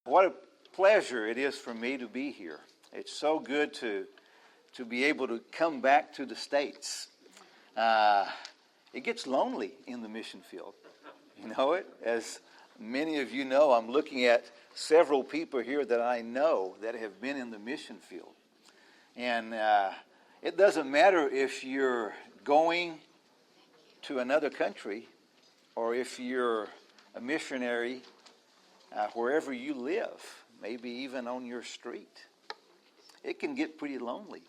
What a pleasure it is for me to be here. It's so good to be able to come back to the States. It gets lonely in the mission field. You know it? As many of you know, I'm looking at several people here that I know that have been in the mission field. And it doesn't matter if you're going to another country or if you're a missionary wherever you live, maybe even on your street. It can get pretty lonely.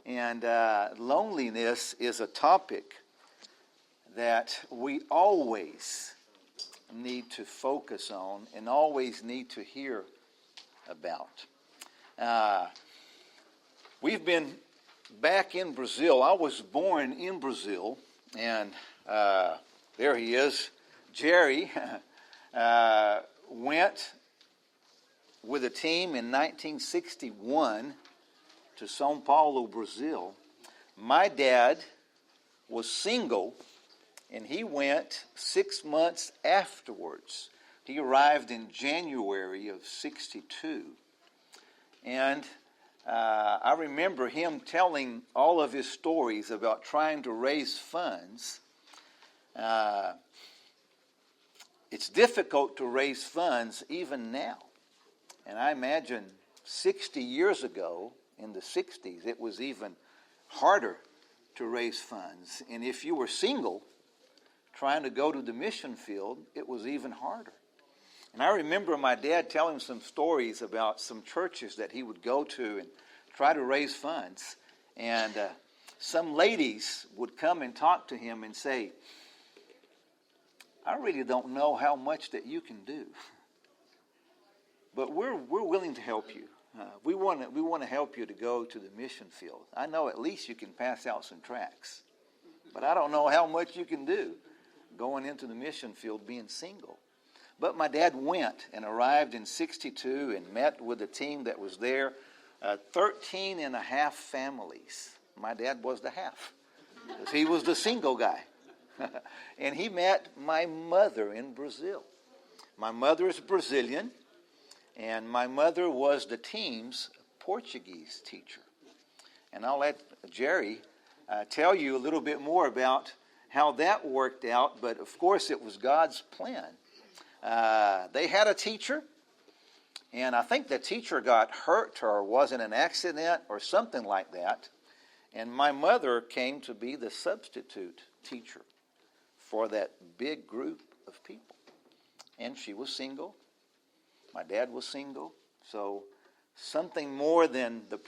And loneliness is a topic that we always need to focus on and always need to hear about. We've been back in Brazil. I was born in Brazil, and there he is, Jerry. Went with a team in 1961 to São Paulo, Brazil. My dad was single, and he went 6 months afterwards. He arrived in January of 62. And I remember him telling all of his stories about trying to raise funds. It's difficult to raise funds even now. And I imagine 60 years ago, in the 60s, it was even harder to raise funds. And if you were single, trying to go to the mission field, it was even harder. And I remember my dad telling some stories about some churches that he would go to and try to raise funds. And some ladies would come and talk to him and say, I really don't know how much that you can do, but we're willing to help you. We want to help you to go to the mission field. I know at least you can pass out some tracts, but I don't know how much you can do going into the mission field being single. But my dad went and arrived in 62 and met with a team that was there, 13 and a half families. My dad was the half, because he was the single guy. And he met my mother in Brazil. My mother is Brazilian, and my mother was the team's Portuguese teacher. And I'll let Jerry tell you a little bit more about how that worked out, but of course it was God's plan. They had a teacher, and I think the teacher got hurt or was in an accident or something like that, and my mother came to be the substitute teacher for that big group of people. And she was single. My dad was single. So something more than the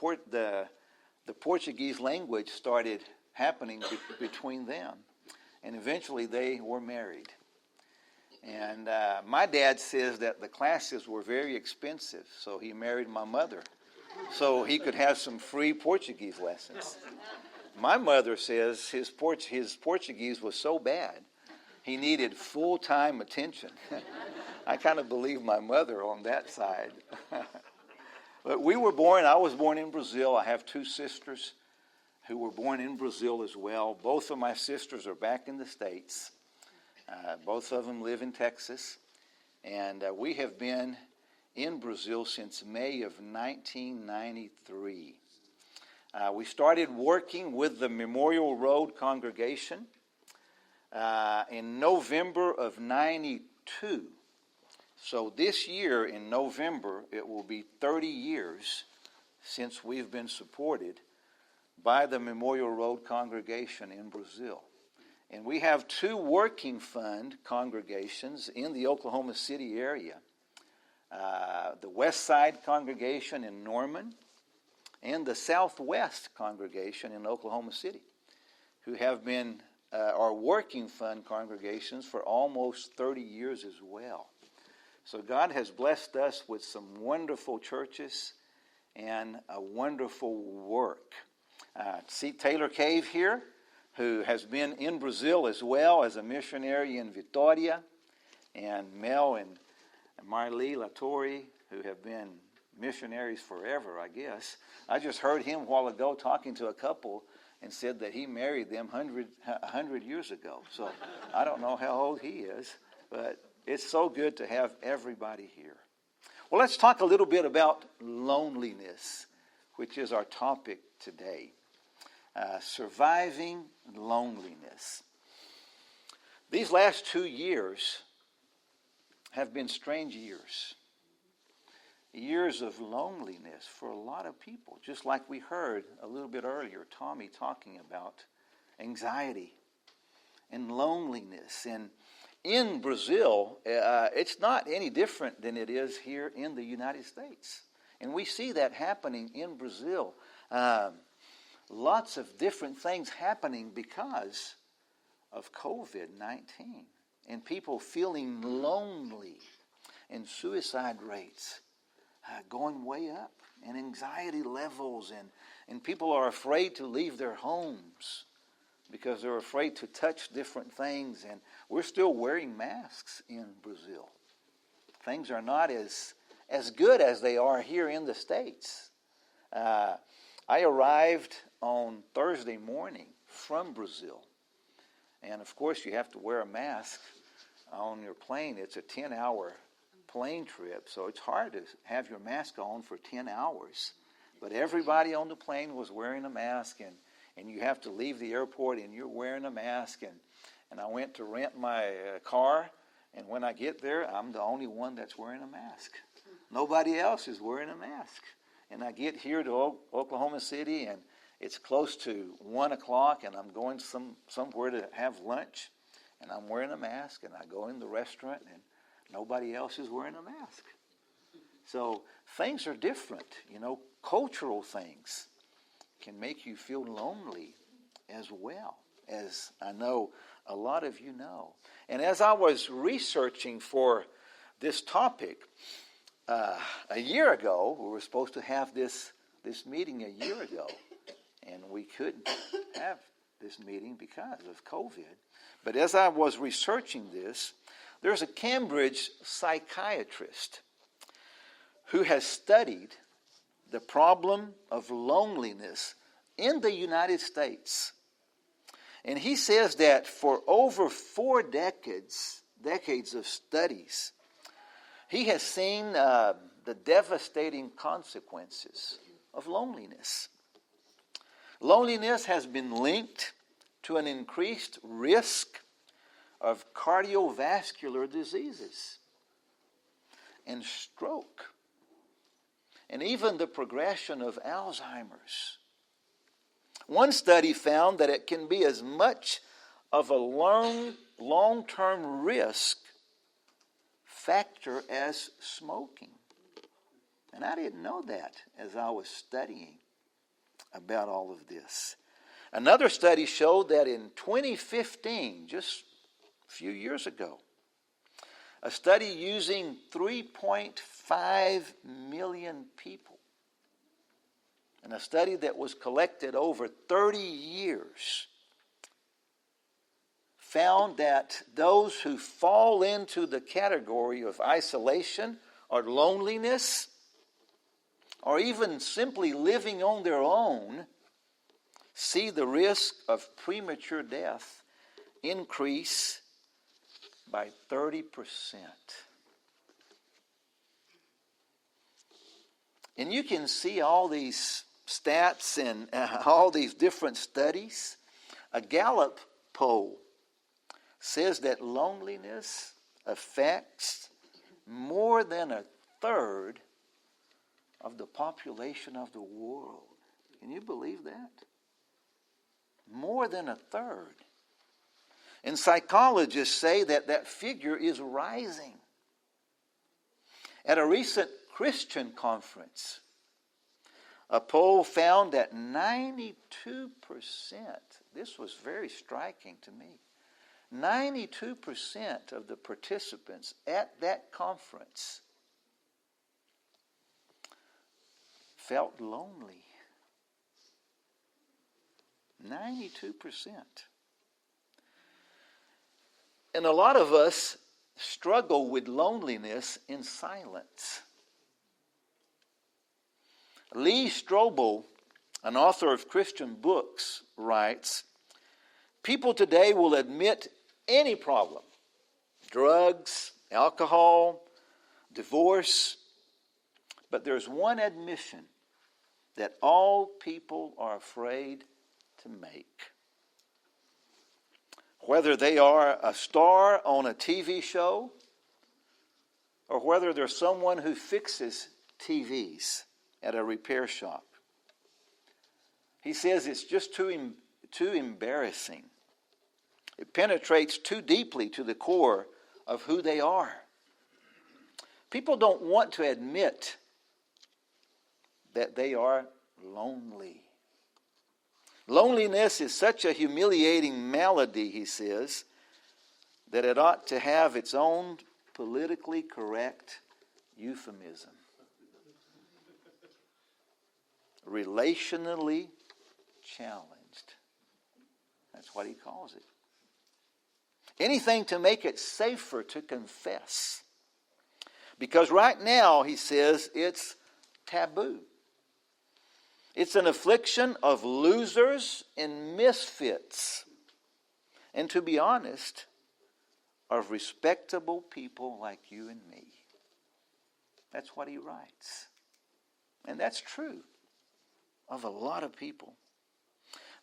Portuguese language started happening between them. And eventually they were married. And my dad says that the classes were very expensive, so he married my mother so he could have some free Portuguese lessons. My mother says his Portuguese was so bad, he needed full-time attention. I kind of believe my mother on that side. But I was born in Brazil. I have two sisters who were born in Brazil as well. Both of my sisters are back in the States. Both of them live in Texas. And we have been in Brazil since May of 1993. We started working with the Memorial Road congregation in November of 92. So this year in November, it will be 30 years since we've been supported by the Memorial Road congregation in Brazil. And we have two working fund congregations in the Oklahoma City area. The West Side congregation in Norman and the Southwest congregation in Oklahoma City, who have been our working fund congregations for almost 30 years as well. So God has blessed us with some wonderful churches and a wonderful work. See Taylor Cave here, who has been in Brazil as well as a missionary in Vitória, and Mel and Marlee Latorre, who have been missionaries forever, I guess. I just heard him a while ago talking to a couple and said that he married them 100 years ago. So I don't know how old he is, but it's so good to have everybody here. Well, let's talk a little bit about loneliness, which is our topic today. Surviving loneliness. These last 2 years have been strange years. Years of loneliness for a lot of people, just like we heard a little bit earlier, Tommy talking about anxiety and loneliness. And in Brazil, it's not any different than it is here in the United States. And we see that happening in Brazil. Lots of different things happening because of COVID-19. And people feeling lonely, and suicide rates going way up, and anxiety levels, and people are afraid to leave their homes because they're afraid to touch different things. And we're still wearing masks in Brazil. Things are not as good as they are here in the States. I arrived on Thursday morning from Brazil. And of course you have to wear a mask on your plane. It's a 10-hour plane trip, so it's hard to have your mask on for 10 hours. But everybody on the plane was wearing a mask, and you have to leave the airport and you're wearing a mask. And I went to rent my car, and when I get there, I'm the only one that's wearing a mask. Nobody else is wearing a mask. And I get here to Oklahoma City, and it's close to 1 o'clock, and I'm going somewhere to have lunch, and I'm wearing a mask, and I go in the restaurant, and nobody else is wearing a mask. So things are different. Cultural things can make you feel lonely as well, as I know a lot of you know. And as I was researching for this topic, a year ago, we were supposed to have this meeting a year ago, and we couldn't have this meeting because of COVID. But as I was researching this, there's a Cambridge psychiatrist who has studied the problem of loneliness in the United States. And he says that for over 4 decades of studies, he has seen the devastating consequences of loneliness. Loneliness has been linked to an increased risk of cardiovascular diseases and stroke, and even the progression of Alzheimer's. One study found that it can be as much of a long-term risk factor as smoking. And I didn't know that as I was studying about all of this. Another study showed that in 2015, just a few years ago, a study using 3.5 million people, and a study that was collected over 30 years, found that those who fall into the category of isolation or loneliness, or even simply living on their own, see the risk of premature death increase by 30%. And you can see all these stats and all these different studies. A Gallup poll says that loneliness affects more than a third of the population of the world. Can you believe that? More than a third. And psychologists say that figure is rising. At a recent Christian conference, a poll found that 92%, this was very striking to me, 92% of the participants at that conference felt lonely. 92%. And a lot of us struggle with loneliness in silence. Lee Strobel, an author of Christian books, writes, "People today will admit any problem, drugs, alcohol, divorce, But there's one admission that all people are afraid to make. Whether they are a star on a TV show or whether they're someone who fixes TVs at a repair shop. He says it's just too embarrassing. It penetrates too deeply to the core of who they are. People don't want to admit that they are lonely. Loneliness is such a humiliating malady, he says, that it ought to have its own politically correct euphemism. Relationally challenged. That's what he calls it. Anything to make it safer to confess. Because right now, he says, it's taboo. It's an affliction of losers and misfits. And to be honest, of respectable people like you and me. That's what he writes. And that's true of a lot of people.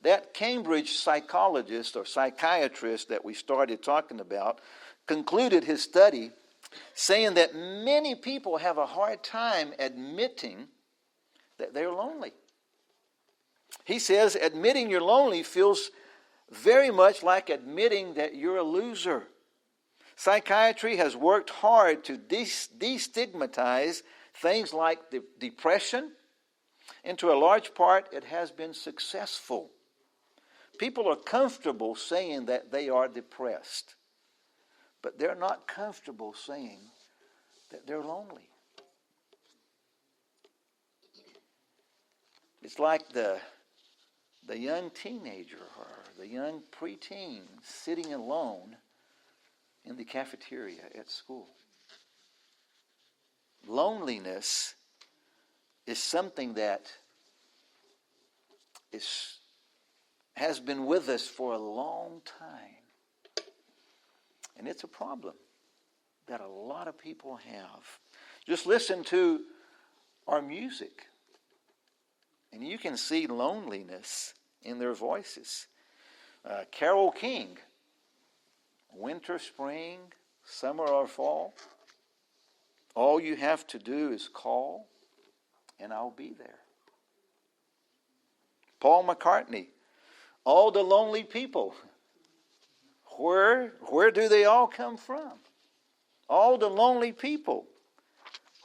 That Cambridge psychologist or psychiatrist that we started talking about concluded his study saying that many people have a hard time admitting that they're lonely. He says admitting you're lonely feels very much like admitting that you're a loser. Psychiatry has worked hard to destigmatize things like depression, and to a large part it has been successful. People are comfortable saying that they are depressed, but they're not comfortable saying that they're lonely. It's like the young teenager or the young preteen sitting alone in the cafeteria at school. Loneliness is something that has been with us for a long time. And it's a problem that a lot of people have. Just listen to our music, and you can see loneliness in their voices. Carole King, winter, spring, summer, or fall, all you have to do is call, and I'll be there. Paul McCartney, all the lonely people, where do they all come from? All the lonely people,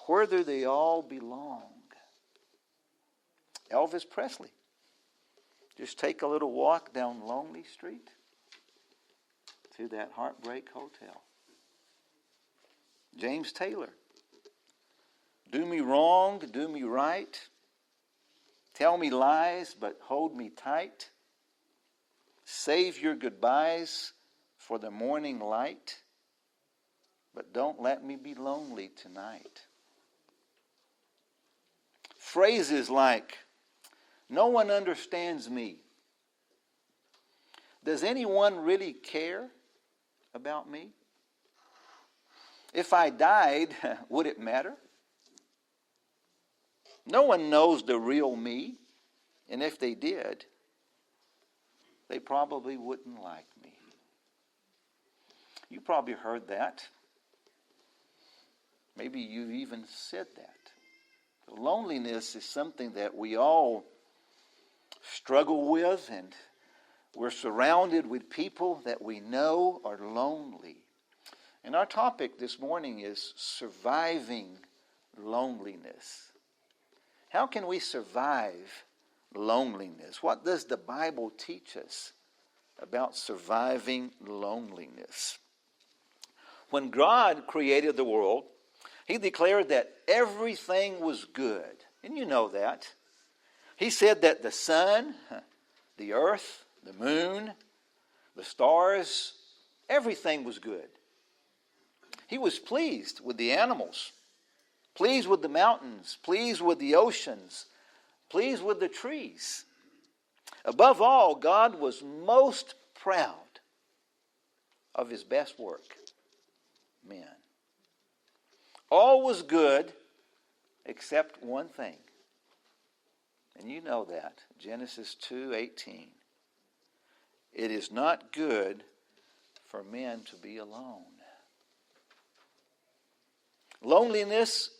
where do they all belong? Elvis Presley, just take a little walk down Lonely Street to that Heartbreak Hotel. James Taylor, do me wrong, do me right. Tell me lies, but hold me tight. Save your goodbyes for the morning light, but don't let me be lonely tonight. Phrases like, no one understands me. Does anyone really care about me? If I died, would it matter? No one knows the real me, and if they did, they probably wouldn't like me. You probably heard that. Maybe you've even said that. Loneliness is something that we all struggle with, and we're surrounded with people that we know are lonely. And our topic this morning is surviving loneliness. How can we survive loneliness? What does the Bible teach us about surviving loneliness? When God created the world, He declared that everything was good. And you know that. He said that the sun, the earth, the moon, the stars, everything was good. He was pleased with the animals, pleased with the mountains, pleased with the oceans, pleased with the trees. Above all, God was most proud of His best work, men. All was good except one thing. And you know that. Genesis 2:18. It is not good for men to be alone. Loneliness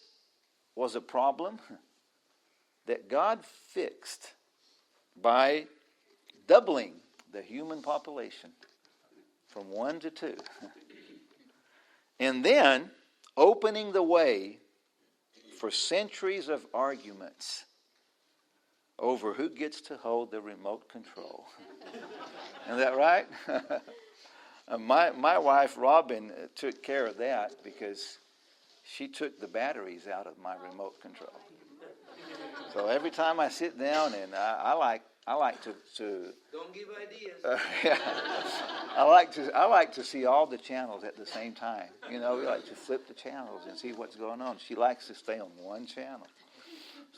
was a problem that God fixed by doubling the human population from 1 to 2. And then opening the way for centuries of arguments over who gets to hold the remote control. Isn't that right? My wife, Robin, took care of that because she took the batteries out of my remote control. So every time I sit down, and I like to don't give ideas. yeah, I like to see all the channels at the same time. You know, we like to flip the channels and see what's going on. She likes to stay on one channel,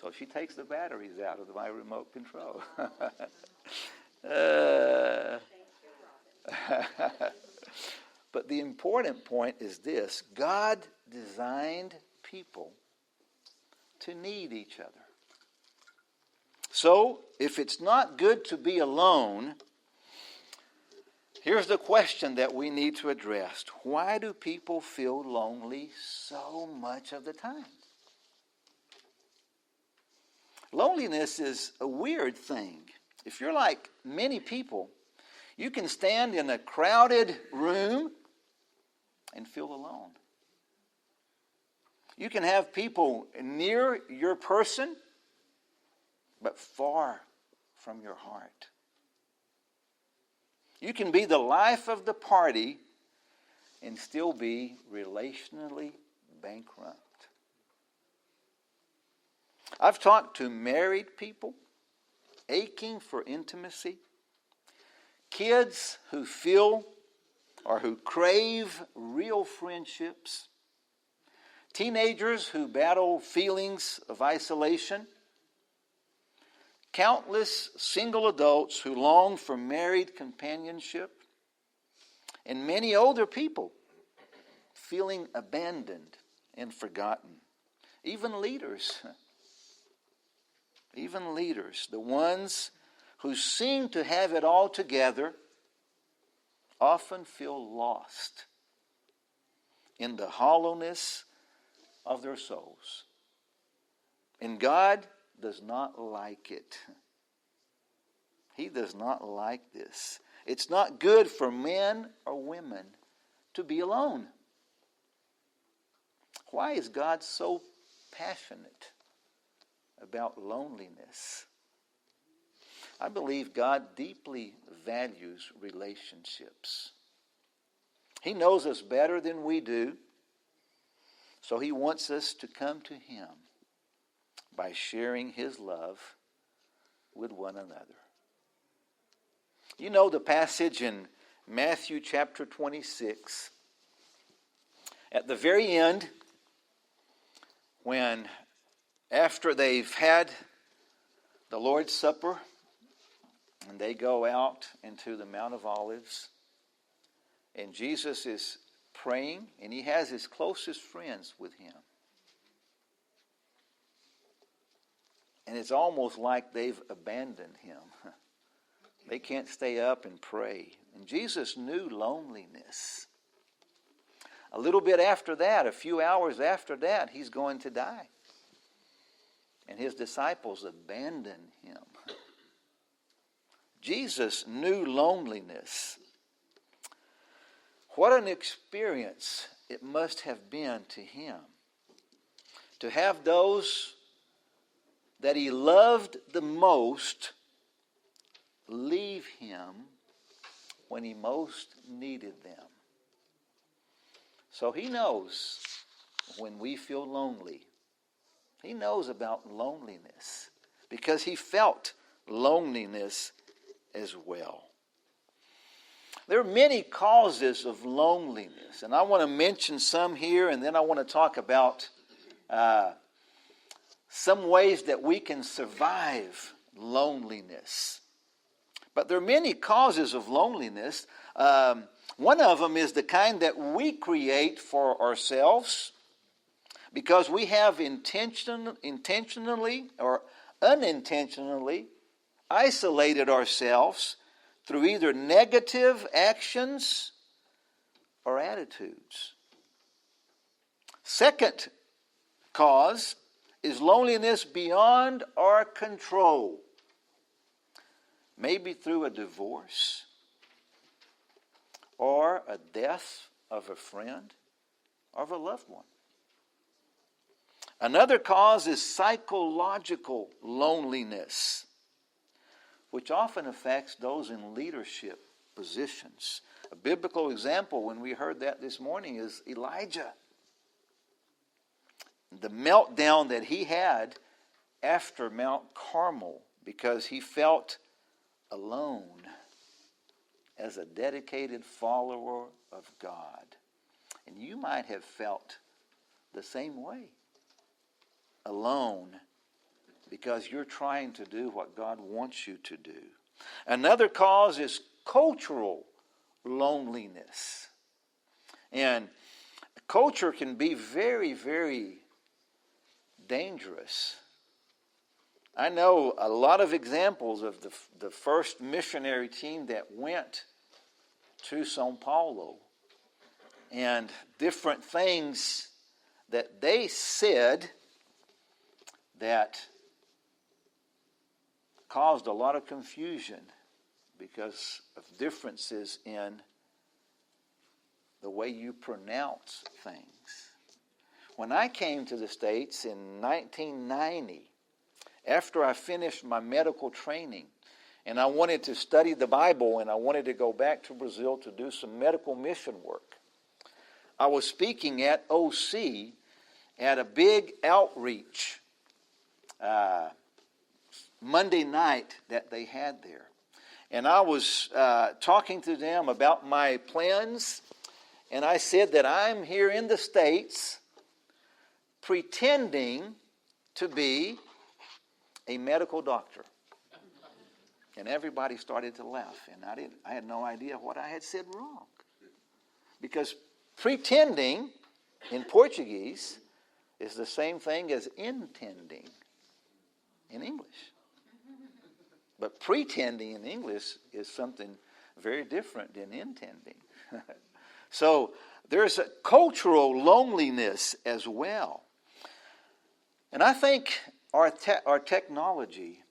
so she takes the batteries out of my remote control. But the important point is this: God designed people to need each other. So, if it's not good to be alone, here's the question that we need to address. Why do people feel lonely so much of the time? Loneliness is a weird thing. If you're like many people, you can stand in a crowded room and feel alone. You can have people near your person, but far from your heart. You can be the life of the party and still be relationally bankrupt. I've talked to married people aching for intimacy, kids who feel or who crave real friendships, teenagers who battle feelings of isolation, countless single adults who long for married companionship, and many older people feeling abandoned and forgotten. Even leaders, the ones who seem to have it all together, often feel lost in the hollowness of their souls. And God does not like it. He does not like this. It's not good for men or women to be alone. Why is God so passionate about loneliness? I believe God deeply values relationships. He knows us better than we do, so He wants us to come to Him by sharing His love with one another. You know the passage in Matthew chapter 26. At the very end, when after they've had the Lord's Supper and they go out into the Mount of Olives, and Jesus is praying, and He has His closest friends with Him. And it's almost like they've abandoned Him. They can't stay up and pray. And Jesus knew loneliness. A little bit after that, a few hours after that, He's going to die. And His disciples abandon Him. Jesus knew loneliness. What an experience it must have been to Him to have those that He loved the most leave Him when He most needed them. So He knows when we feel lonely. He knows about loneliness because He felt loneliness as well. There are many causes of loneliness, and I want to mention some here, and then I want to talk about some ways that we can survive loneliness. But there are many causes of loneliness. One of them is the kind that we create for ourselves because we have intentionally or unintentionally isolated ourselves through either negative actions or attitudes. Second cause is loneliness beyond our control. Maybe through a divorce or a death of a friend or of a loved one. Another cause is psychological loneliness, which often affects those in leadership positions. A biblical example, when we heard that this morning, is Elijah. The meltdown that he had after Mount Carmel because he felt alone as a dedicated follower of God. And you might have felt the same way. Alone because you're trying to do what God wants you to do. Another cause is cultural loneliness. And culture can be very, very dangerous. I know a lot of examples of the first missionary team that went to Sao Paulo and different things that they said that caused a lot of confusion because of differences in the way you pronounce things. When I came to the States in 1990, after I finished my medical training, and I wanted to study the Bible, and I wanted to go back to Brazil to do some medical mission work, I was speaking at OC at a big outreach Monday night that they had there. And I was talking to them about my plans, and I said that I'm here in the States pretending to be a medical doctor. And everybody started to laugh, and I had no idea what I had said wrong. Because pretending in Portuguese is the same thing as intending in English. But pretending in English is something very different than intending. So there's a cultural loneliness as well. And I think our technology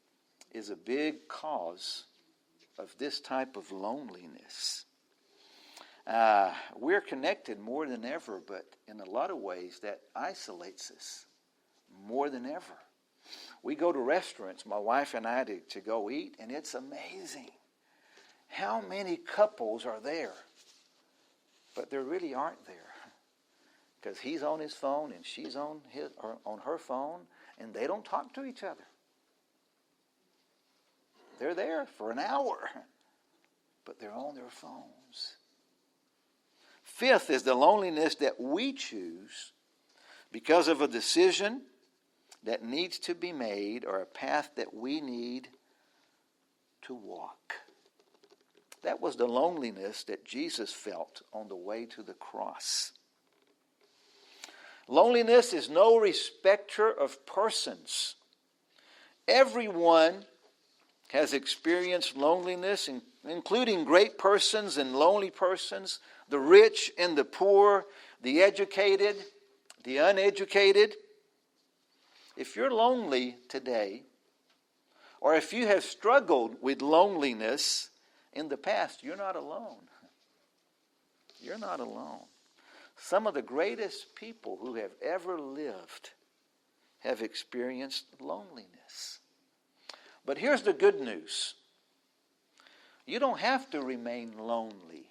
is a big cause of this type of loneliness. We're connected more than ever, but in a lot of ways that isolates us more than ever. We go to restaurants, my wife and I, to go eat, and it's amazing how many couples are there. But there really aren't there. Because he's on his phone and she's on her phone, and they don't talk to each other. They're there for an hour, but they're on their phones. Fifth is the loneliness that we choose because of a decision that needs to be made or a path that we need to walk. That was the loneliness that Jesus felt on the way to the cross. Loneliness is no respecter of persons. Everyone has experienced loneliness, including great persons and lonely persons, the rich and the poor, the educated, the uneducated. If you're lonely today, or if you have struggled with loneliness in the past, you're not alone. You're not alone. Some of the greatest people who have ever lived have experienced loneliness. But here's the good news. You don't have to remain lonely.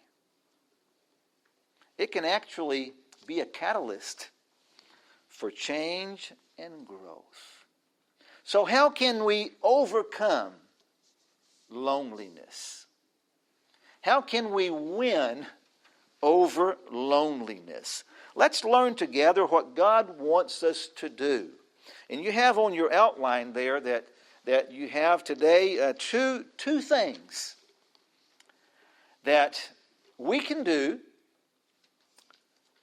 It can actually be a catalyst for change and growth. So how can we overcome loneliness? How can we win over loneliness? Let's learn together what God wants us to do. And you have on your outline there that you have today two things that we can do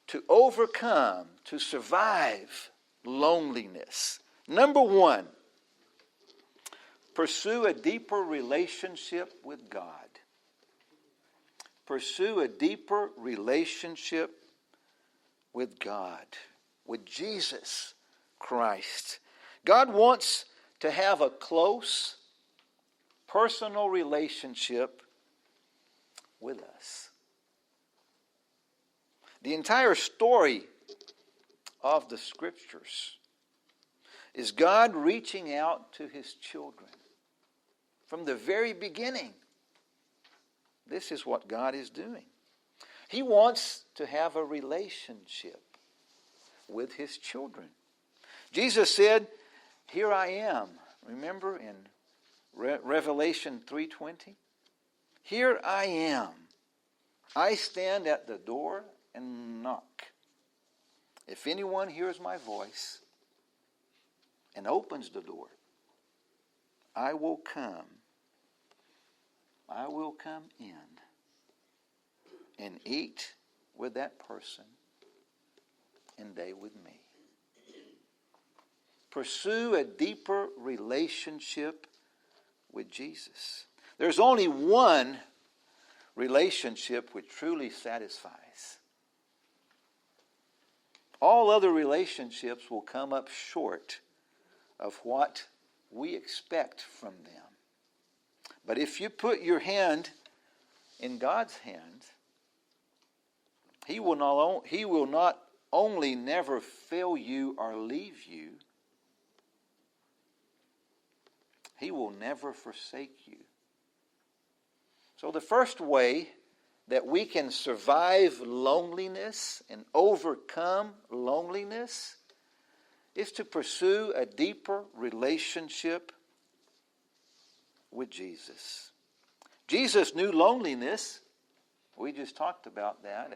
to overcome, to survive loneliness. Number one, pursue a deeper relationship with God. Pursue a deeper relationship with God, with Jesus Christ. God wants to have a close, personal relationship with us. The entire story of the Scriptures is God reaching out to His children. From the very beginning, this is what God is doing. He wants to have a relationship with His children. Jesus said, "Here I am." Remember in Revelation 3:20? "Here I am. I stand at the door and knock. If anyone hears my voice and opens the door, I will come. I will come in and eat with that person and they with me." Pursue a deeper relationship with Jesus. There's only one relationship which truly satisfies. All other relationships will come up short of what we expect from them. But if you put your hand in God's hand, He will not only never fail you or leave you, He will never forsake you. So the first way that we can survive loneliness and overcome loneliness is to pursue a deeper relationship with Jesus. Jesus knew loneliness. We just talked about that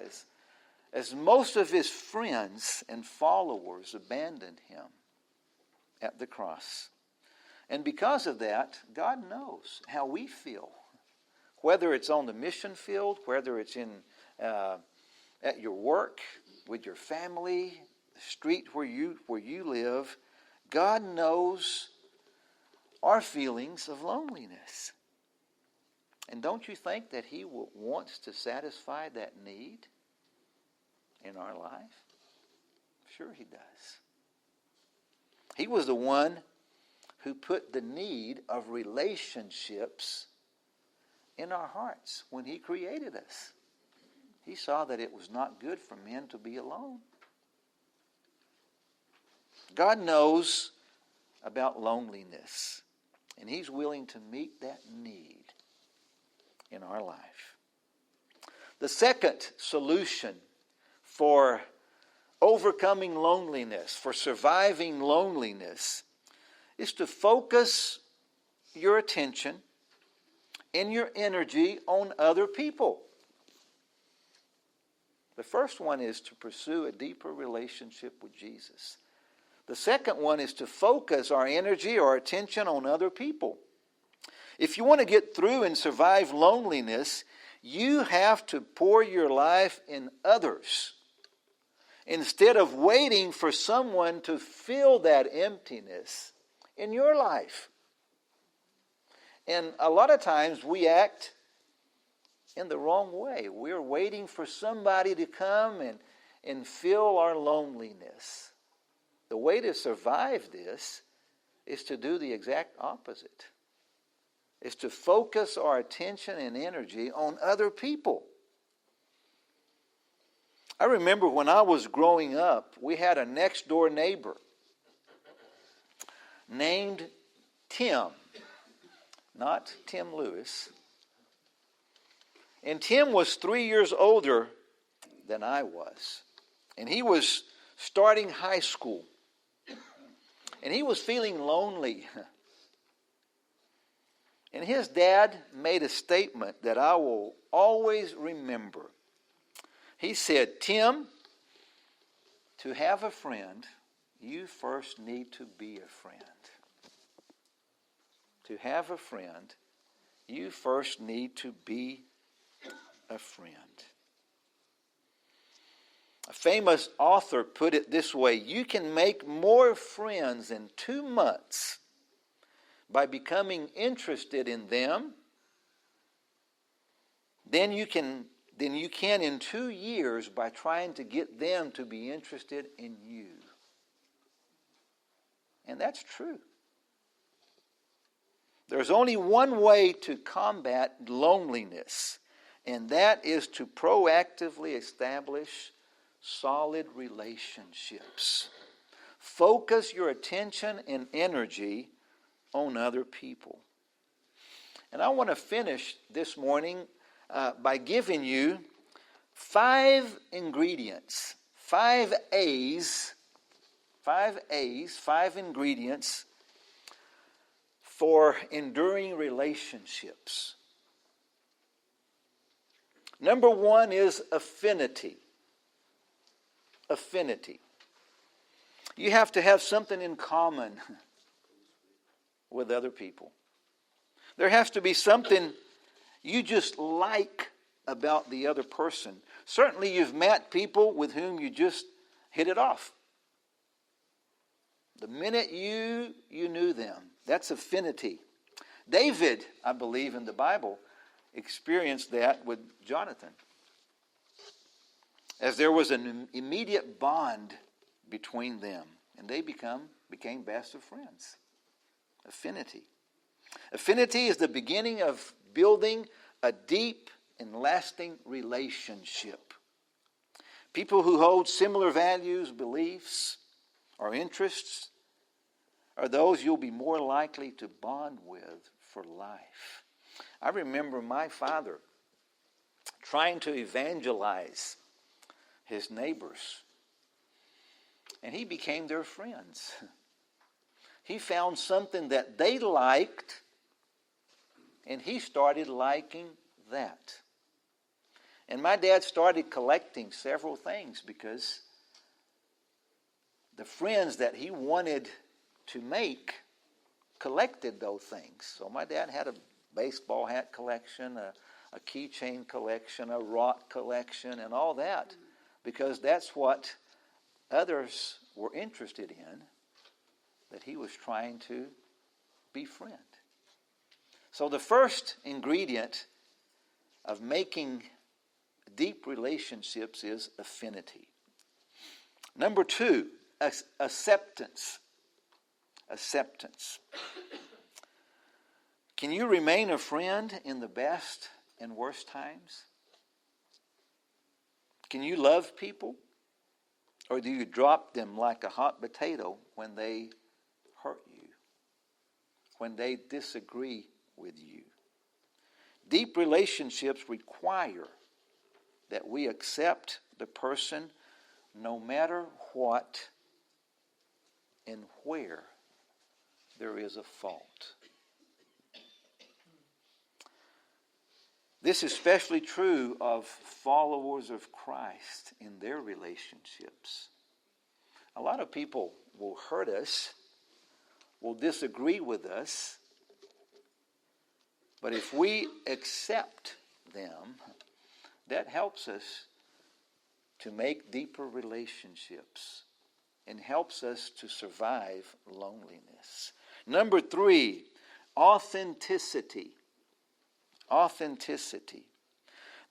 as most of His friends and followers abandoned Him at the cross. And because of that, God knows how we feel. Whether it's on the mission field, whether it's at your work, with your family, the street where you live, God knows our feelings of loneliness. And don't you think that He wants to satisfy that need in our life? Sure He does. He was the one who put the need of relationships in our hearts when He created us. He saw that it was not good for men to be alone. God knows about loneliness, and He's willing to meet that need in our life. The second solution for overcoming loneliness, for surviving loneliness, is to focus your attention and your energy on other people. The first one is to pursue a deeper relationship with Jesus. The second one is to focus our energy or attention on other people. If you want to get through and survive loneliness, you have to pour your life in others instead of waiting for someone to fill that emptiness in your life. And a lot of times we act in the wrong way. We're waiting for somebody to come and fill our loneliness. The way to survive this is to do the exact opposite. Is to focus our attention and energy on other people. I remember when I was growing up, we had a next door neighbor named Tim. Not Tim Lewis. And Tim was 3 years older than I was. And he was starting high school. And he was feeling lonely. And his dad made a statement that I will always remember. He said, "Tim, to have a friend, you first need to be a friend. To have a friend, you first need to be a friend." A famous author put it this way: you can make more friends in 2 months by becoming interested in them than you can in 2 years by trying to get them to be interested in you. And that's true. There's only one way to combat loneliness, and that is to proactively establish solid relationships. Focus your attention and energy on other people. And I want to finish this morning by giving you 5 ingredients, 5 A's, 5 ingredients for enduring relationships. Number 1 is affinity. Affinity. You have to have something in common with other people. There has to be something you just like about the other person. Certainly you've met people with whom you just hit it off. The minute you knew them, that's affinity. David, I believe in the Bible, experienced that with Jonathan, as there was an immediate bond between them, and they became best of friends. Affinity. Affinity is the beginning of building a deep and lasting relationship. People who hold similar values, beliefs, or interests are those you'll be more likely to bond with for life. I remember my father trying to evangelize his neighbors, and he became their friends. He found something that they liked, and he started liking that. And my dad started collecting several things because the friends that he wanted to make collected those things. So my dad had a baseball hat collection, a keychain collection, a rock collection, and all that, because that's what others were interested in, that he was trying to befriend. So the first ingredient of making deep relationships is affinity. Number 2, acceptance. Acceptance. Can you remain a friend in the best and worst times? Can you love people? Or do you drop them like a hot potato when they hurt you? When they disagree with you? Deep relationships require that we accept the person no matter what and where there is a fault. This is especially true of followers of Christ in their relationships. A lot of people will hurt us, will disagree with us, but if we accept them, that helps us to make deeper relationships and helps us to survive loneliness. Number 3, authenticity. Authenticity.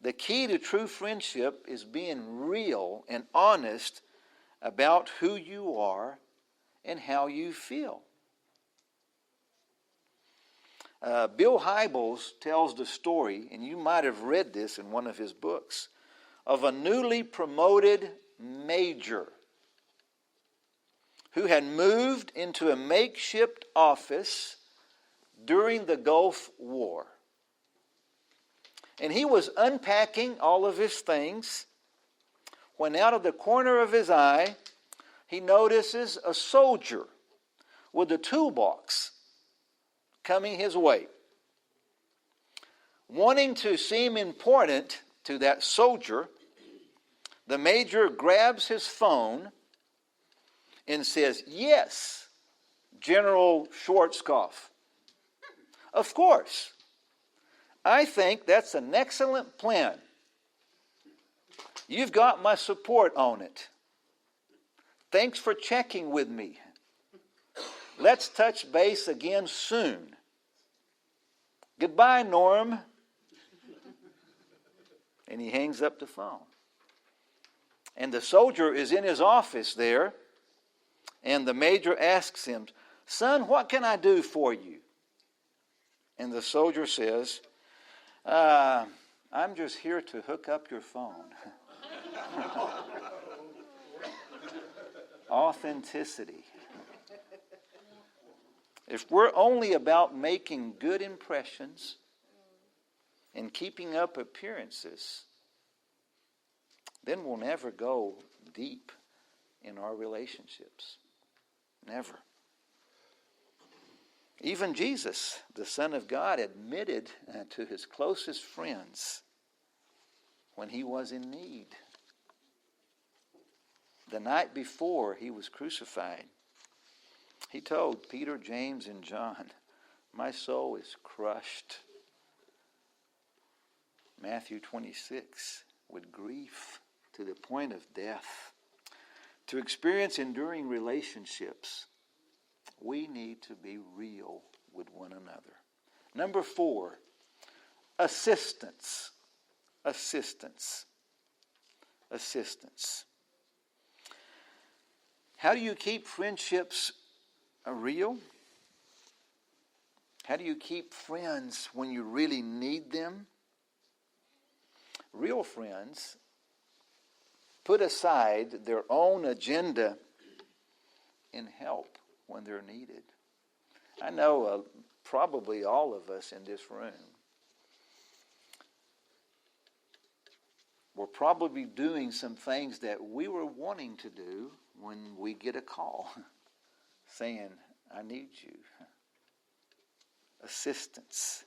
The key to true friendship is being real and honest about who you are and how you feel. Bill Hybels tells the story, and you might have read this in one of his books, of a newly promoted major who had moved into a makeshift office during the Gulf War. And he was unpacking all of his things when out of the corner of his eye, he notices a soldier with a toolbox coming his way. Wanting to seem important to that soldier, the major grabs his phone and says, "Yes, General Schwarzkopf. Of course. I think that's an excellent plan. You've got my support on it. Thanks for checking with me. Let's touch base again soon. Goodbye, Norm. And he hangs up the phone. And the soldier is in his office there, and the major asks him, "Son, what can I do for you?" And the soldier says, "I'm just here to hook up your phone." Authenticity. If we're only about making good impressions and keeping up appearances, then we'll never go deep in our relationships. Never. Even Jesus, the Son of God, admitted to his closest friends when he was in need. The night before he was crucified, he told Peter, James, and John, "My soul is crushed." Matthew 26, with grief to the point of death. To experience enduring relationships, we need to be real with one another. Number 4, assistance. Assistance. Assistance. How do you keep friendships real? How do you keep friends when you really need them? Real friends put aside their own agenda and help when they're needed. I know probably all of us in this room, we're probably doing some things that we were wanting to do when we get a call saying, "I need you." Assistance.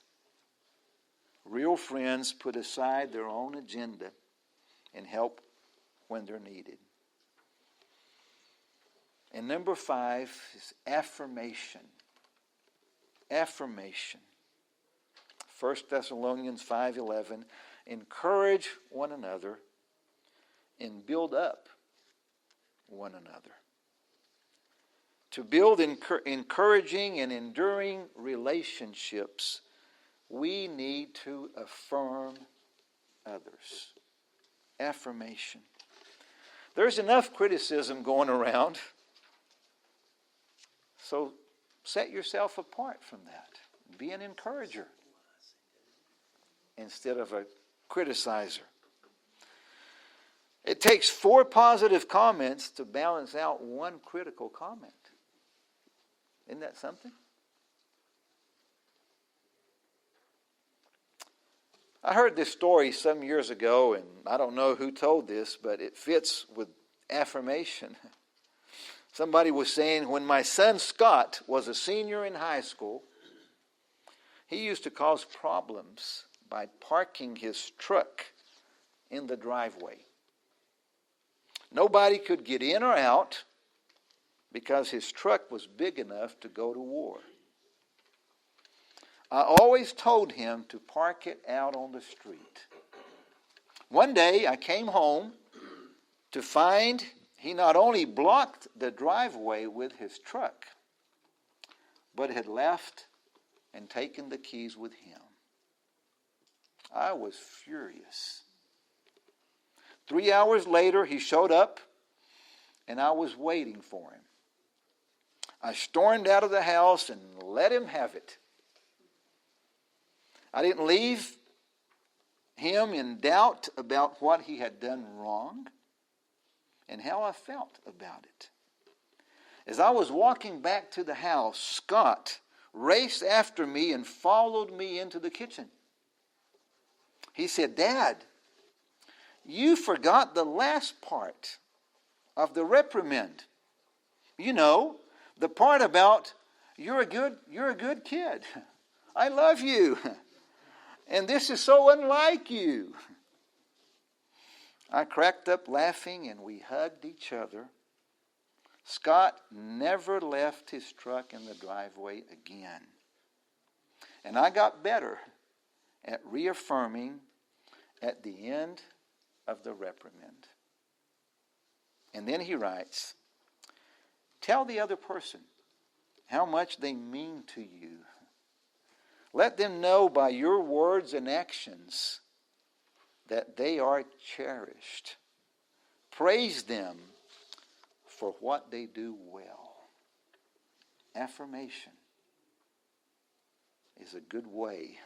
Real friends put aside their own agenda and help when they're needed. And number 5 is affirmation. Affirmation. 1 Thessalonians 5:11, encourage one another and build up one another. To build encouraging and enduring relationships, we need to affirm others. Affirmation. There's enough criticism going around, so set yourself apart from that. Be an encourager instead of a criticizer. It takes 4 positive comments to balance out 1 critical comment. Isn't that something? I heard this story some years ago, and I don't know who told this, but it fits with affirmation. Somebody was saying, when my son Scott was a senior in high school, he used to cause problems by parking his truck in the driveway. Nobody could get in or out because his truck was big enough to go to war. I always told him to park it out on the street. One day I came home to find he not only blocked the driveway with his truck, but had left and taken the keys with him. I was furious. 3 hours later, he showed up, and I was waiting for him. I stormed out of the house and let him have it. I didn't leave him in doubt about what he had done wrong and how I felt about it. As I was walking back to the house, Scott raced after me and followed me into the kitchen. He said, "Dad, you forgot the last part of the reprimand. You know, the part about you're a good kid. I love you. And this is so unlike you." I cracked up laughing and we hugged each other. Scott never left his truck in the driveway again. And I got better at reaffirming at the end of the reprimand. And then he writes, tell the other person how much they mean to you. Let them know by your words and actions that they are cherished. Praise them for what they do well. Affirmation is a good way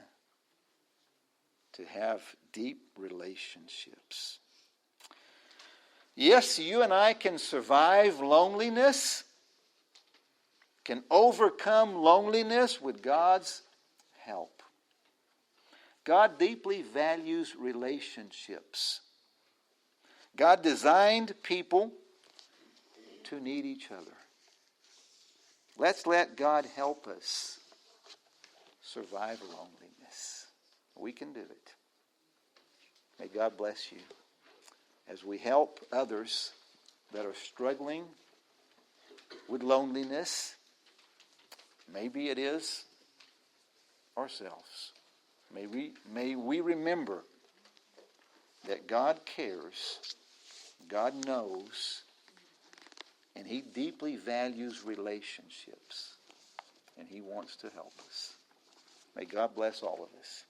to have deep relationships. Yes, you and I can survive loneliness, can overcome loneliness with God's help. God deeply values relationships. God designed people to need each other. Let's let God help us survive loneliness. We can do it. May God bless you as we help others that are struggling with loneliness. Maybe it is ourselves. May we remember that God cares, God knows, and He deeply values relationships, and He wants to help us. May God bless all of us.